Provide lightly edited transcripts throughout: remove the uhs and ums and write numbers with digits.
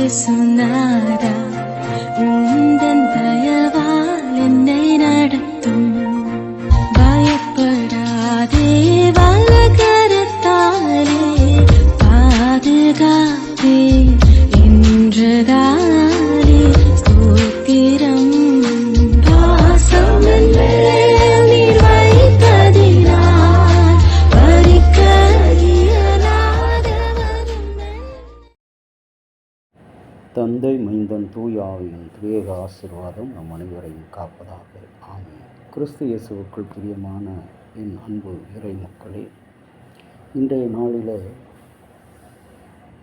இயேசுநாதா, உந்தன் தயவால் என்னை நடத்தும். பயப்படாதே, வலக்கரத்தாலே பாதுகாப்பேன் என்றதாலே ஸ்தோத்திரம். பாசமென்மேல் நீர் வைத்ததினால் பறிக்க இயலாதவருமே. தந்தை, மைந்தன், தூய ஆவியின் திரியேக ஆசீர்வாதம் நம் அனைவரையும் காப்பதாக. ஆமென். கிறிஸ்து இயேசுவுக்குள் பிரியமான என் அன்பு இறை மக்களே, இன்றைய நாளில்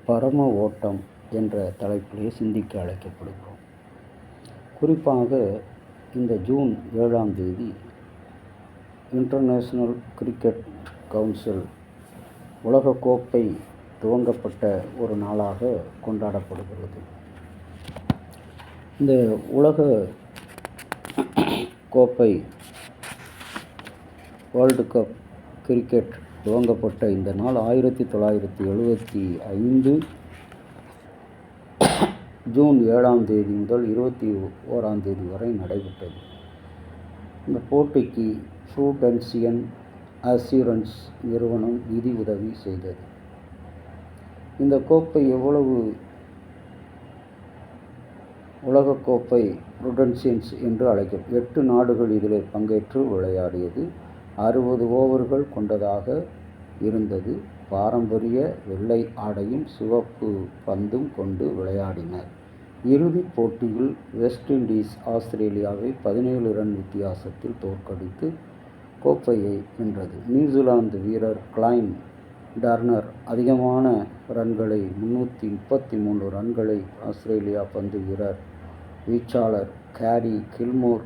பரம ஓட்டம் என்ற தலைப்பிலே சிந்திக்க அழைக்கப்படுகிறோம். குறிப்பாக இந்த ஜூன் 7ஆம் தேதி இன்டர்நேஷ்னல் கிரிக்கெட் கவுன்சில் உலகக்கோப்பை துவங்கப்பட்ட ஒரு நாளாக கொண்டாடப்படுகிறது. இந்த உலக கோப்பை வேர்ல்டு கப் கிரிக்கெட் துவங்கப்பட்ட இந்த நாள் 1975 ஜூன் 7ஆம் தேதி முதல் 21ஆம் தேதி வரை நடைபெற்றது. இந்த போட்டிக்கு ப்ரூடென்சியல் அஷ்யூரன்ஸ் நிறுவனம் நிதி உதவி செய்தது. இந்த கோப்பை எவ்வளவு உலகக்கோப்பை ப்ரூடென்சியன்ஸ் என்று அழைக்கும் 8 நாடுகள் இதில் பங்கேற்று விளையாடியது. 60 ஓவர்கள் கொண்டதாக இருந்தது. பாரம்பரிய வெள்ளை ஆடையும் சிவப்பு பந்தும் கொண்டு விளையாடினர். இறுதிப் போட்டியில் வெஸ்ட் இண்டீஸ் ஆஸ்திரேலியாவை 17 ரன் வித்தியாசத்தில் தோற்கடித்து கோப்பையை வென்றது. நியூசிலாந்து வீரர் கிளைன் டர்னர் அதிகமான ரன்களை 333 ரன்களை, ஆஸ்திரேலியா பந்து வீரர் வீச்சாளர் கேரி கில்மோர்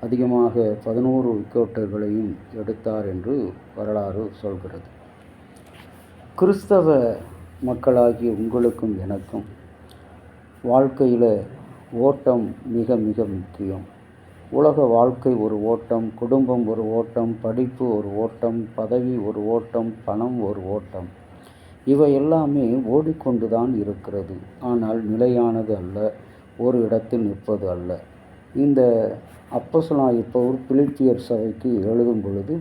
அதிகமாக 11 விக்கெட்டுகளையும் எடுத்தார் என்று வரலாறு சொல்கிறது. கிறிஸ்தவ மக்களாகிய உங்களுக்கும் எனக்கும் வாழ்க்கையில் ஓட்டம் மிக மிக முக்கியம். உலக வாழ்க்கை ஒரு ஓட்டம், குடும்பம் ஒரு ஓட்டம், படிப்பு ஒரு ஓட்டம், பதவி ஒரு ஓட்டம், பணம் ஒரு ஓட்டம். இவை எல்லாமே ஓடிக்கொண்டு தான் இருக்கிறது. ஆனால் நிலையானது அல்ல, ஒரு இடத்தில் நிற்பது அல்ல. இந்த அப்போஸ்தலனாகிய பவுல் பிலிப்பியர் சபைக்கு எழுதும் பொழுது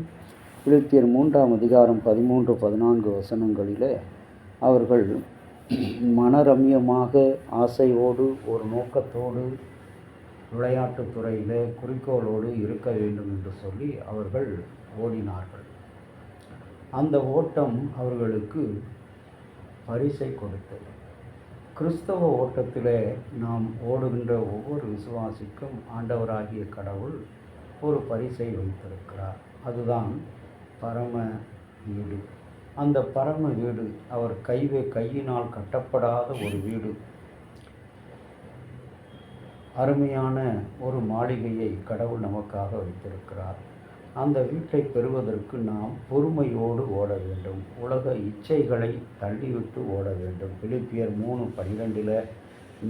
பிலிப்பியர் 3ஆம் அதிகாரம் 13-14 வசனங்களிலே அவர்கள் மனரம்யமாக ஆசையோடு ஒரு நோக்கத்தோடு விளையாட்டுத் துறையில் குறிக்கோளோடு இருக்க வேண்டும் என்று சொல்லி அவர்கள் ஓடினார்கள். அந்த ஓட்டம் அவர்களுக்கு பரிசை கொடுத்தது. கிறிஸ்தவ ஓட்டத்திலே நாம் ஓடுகின்ற ஒவ்வொரு விசுவாசிக்கும் ஆண்டவராகிய கடவுள் ஒரு பரிசை வைத்திருக்கிறார். அதுதான் பரம வீடு. அந்த பரம வீடு அவர் கையினால் கட்டப்படாத ஒரு வீடு. அருமையான ஒரு மாளிகையை கடவுள் நமக்காக வைத்திருக்கிறார். அந்த வீட்டை பெறுவதற்கு நாம் பொறுமையோடு ஓட வேண்டும். உலக இச்சைகளை தள்ளிவிட்டு ஓட வேண்டும். பிலிப்பியர் 3:12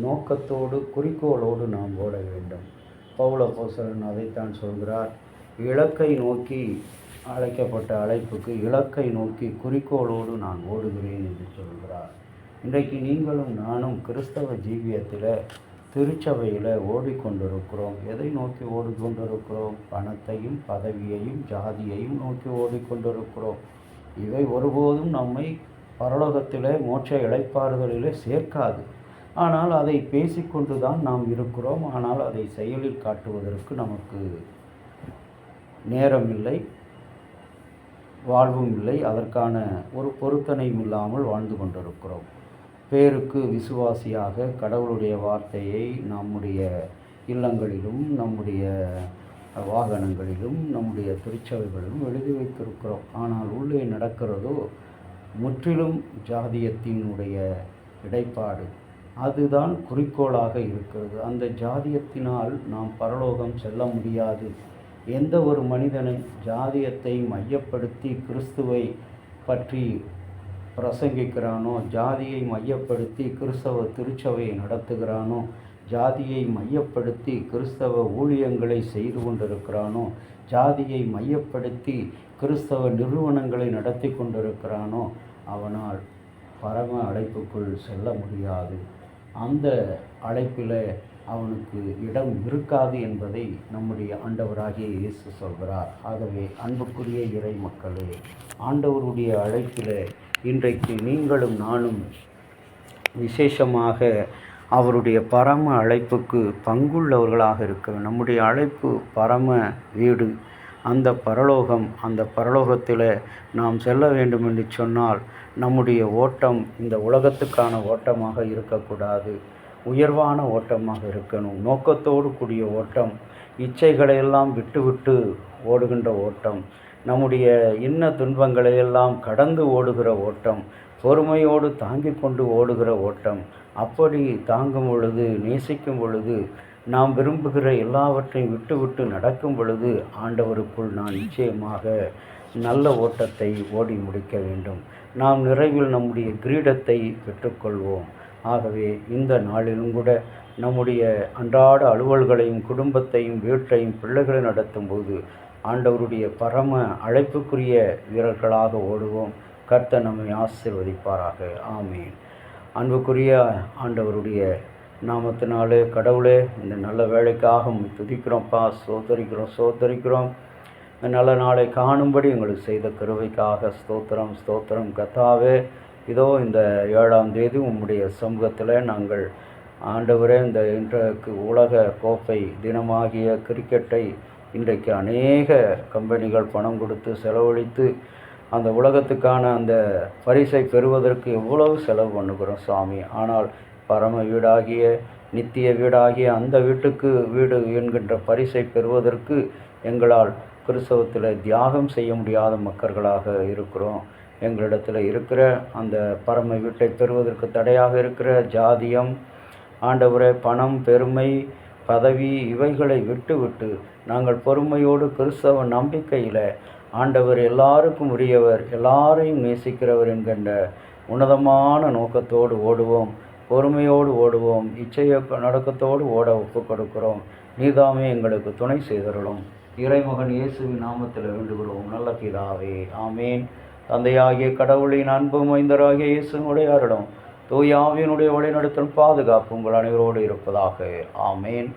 நோக்கத்தோடு குறிக்கோளோடு நாம் ஓட வேண்டும். பவுல் அப்போஸ்தலன் அதைத்தான் சொல்கிறார். இலக்கை நோக்கி அழைக்கப்பட்ட அழைப்புக்கு இலக்கை நோக்கி குறிக்கோளோடு நான் ஓடுகிறேன் என்று சொல்கிறார். இன்றைக்கு நீங்களும் நானும் கிறிஸ்தவ ஜீவியத்தில் திருச்சபையில் ஓடிக்கொண்டிருக்கிறோம். எதை நோக்கி ஓடிக்கொண்டிருக்கிறோம்? பணத்தையும் பதவியையும் ஜாதியையும் நோக்கி ஓடிக்கொண்டிருக்கிறோம். இவை ஒருபோதும் நம்மை பரலோகத்தில் மோட்ச இளைப்பாறுதலிலே சேர்க்காது. ஆனால் அதை பேசிக்கொண்டு தான் நாம் இருக்கிறோம். ஆனால் அதை செயலில் காட்டுவதற்கு நமக்கு நேரம் இல்லை, வாழ்வும் இல்லை. அதற்கான ஒரு பொருத்தனையும் இல்லாமல் வாழ்ந்து கொண்டிருக்கிறோம். பேருக்கு விசுவாசியாக கடவுளுடைய வார்த்தையை நம்முடைய இல்லங்களிலும் நம்முடைய வாகனங்களிலும் நம்முடைய திருச்சபைகளிலும் எழுதி வைத்திருக்கிறோம். ஆனால் உள்ளே நடக்கிறதோ முற்றிலும் ஜாதியத்தினுடைய இடைப்பாடு. அதுதான் குறிக்கோளாக இருக்கிறது. அந்த ஜாதியத்தினால் நாம் பரலோகம் செல்ல முடியாது. எந்த ஒரு மனிதனை ஜாதியத்தை மையப்படுத்தி கிறிஸ்துவை பற்றி பிரசங்கிக்கிறானோ, ஜாதியை மையப்படுத்தி கிறிஸ்தவ திருச்சபையை நடத்துகிறானோ, ஜாதியை மையப்படுத்தி கிறிஸ்தவ ஊழியங்களை செய்து கொண்டிருக்கிறானோ, ஜாதியை மையப்படுத்தி கிறிஸ்தவ நிறுவனங்களை நடத்தி கொண்டிருக்கிறானோ, அவனால் பரம அழைப்புக்குள் செல்ல முடியாது. அந்த அழைப்பில் அவனுக்கு இடம் இருக்காது என்பதை நம்முடைய ஆண்டவராகிய இயேசு சொல்கிறார். ஆகவே அன்புக்குரிய இறை மக்களே, ஆண்டவருடைய அழைப்பில் இன்றைக்கு நீங்களும் நானும் விசேஷமாக அவருடைய பரம அழைப்புக்கு பங்குள்ளவர்களாக இருக்க. நம்முடைய அழைப்பு பரம வீடு, அந்த பரலோகம். அந்த பரலோகத்தில் நாம் செல்ல வேண்டும் என்று சொன்னால் நம்முடைய ஓட்டம் இந்த உலகத்துக்கான ஓட்டமாக இருக்கக்கூடாது, உயர்வான ஓட்டமாக இருக்கணும். நோக்கத்தோடு கூடிய ஓட்டம், இச்சைகளையெல்லாம் விட்டுவிட்டு ஓடுகின்ற ஓட்டம், நம்முடைய இன்ன துன்பங்களையெல்லாம் கடந்து ஓடுகிற ஓட்டம், பொறுமையோடு தாங்கிக் கொண்டு ஓடுகிற ஓட்டம். அப்படி தாங்கும் பொழுது, நேசிக்கும் பொழுது, நாம் விரும்புகிற எல்லாவற்றையும் விட்டு நடக்கும் பொழுது ஆண்டவருக்குள் நான் நிச்சயமாக நல்ல ஓட்டத்தை ஓடி முடிக்க வேண்டும். நாம் நிறைவில் நம்முடைய கிரீடத்தை பெற்றுக்கொள்வோம். ஆகவே இந்த நாளிலும் கூட நம்முடைய அன்றாட அலுவல்களையும் குடும்பத்தையும் வீட்டையும் பிள்ளைகளை நடத்தும் போது ஆண்டவருடைய பரம அழைப்புக்குரிய வீரர்களாக ஓடுவோம். கர்த்தர் நம்மை ஆசீர்வதிப்பாராக. ஆமீன். அன்புக்குரிய ஆண்டவருடைய நாமத்தினாலே கடவுளே, இந்த நல்ல வேலைக்காக துதிக்கிறோம்ப்பா, சோதரிக்கிறோம். இந்த நல்ல நாளை காணும்படி எங்களுக்கு செய்த கிருபைக்காக ஸ்தோத்திரம் ஸ்தோத்திரம். கர்த்தாவே, இதோ இந்த 7ஆம் தேதி உம்முடைய சமூகத்தில் நாங்கள் ஆண்டவரே இந்த இன்றைக்கு உலக கோப்பை தினமாகிய கிரிக்கெட்டை இன்றைக்கு அநேக கம்பெனிகள் பணம் கொடுத்து செலவழித்து அந்த உலகத்துக்கான அந்த பரிசை பெறுவதற்கு எவ்வளவு செலவு பண்ணுகிறோம் சாமி. ஆனால் பரம வீடாகிய நித்திய வீடாகிய அந்த வீடு என்கின்ற பரிசை பெறுவதற்கு எங்களால் கிறிஸ்தவத்தில் தியாகம் செய்ய முடியாத மக்கள்களாக இருக்கிறோம். எங்களிடத்தில் இருக்கிற அந்த பரம வீட்டை பெறுவதற்கு தடையாக இருக்கிற ஜாதியம், ஆண்டவரே, பணம், பெருமை, பதவி இவைகளை விட்டு நாங்கள் பொறுமையோடு கிறிஸ்தவ நம்பிக்கையில் ஆண்டவர் எல்லாருக்கும் உரியவர், எல்லாரையும் நேசிக்கிறவர் என்கின்ற உன்னதமான நோக்கத்தோடு ஓடுவோம். பொறுமையோடு ஓடுவோம். இச்சைய நடக்கத்தோடு ஓட ஒப்பு கொடுக்கிறோம். நீதாமே எங்களுக்கு துணை செய்தருளும். இறைமகன் இயேசுவின் நாமத்தில் வேண்டுகிறோம் நல்ல பிதாவே. ஆமேன். தந்தையாகிய கடவுளின் அன்பும் மைந்தராகிய இயேசுனுடைய அருளும் தூய ஆவியினுடைய வழிநடத்தல் பாதுகாப்பு உங்கள் அனைவரோடு இருப்பதாக. ஆமேன்.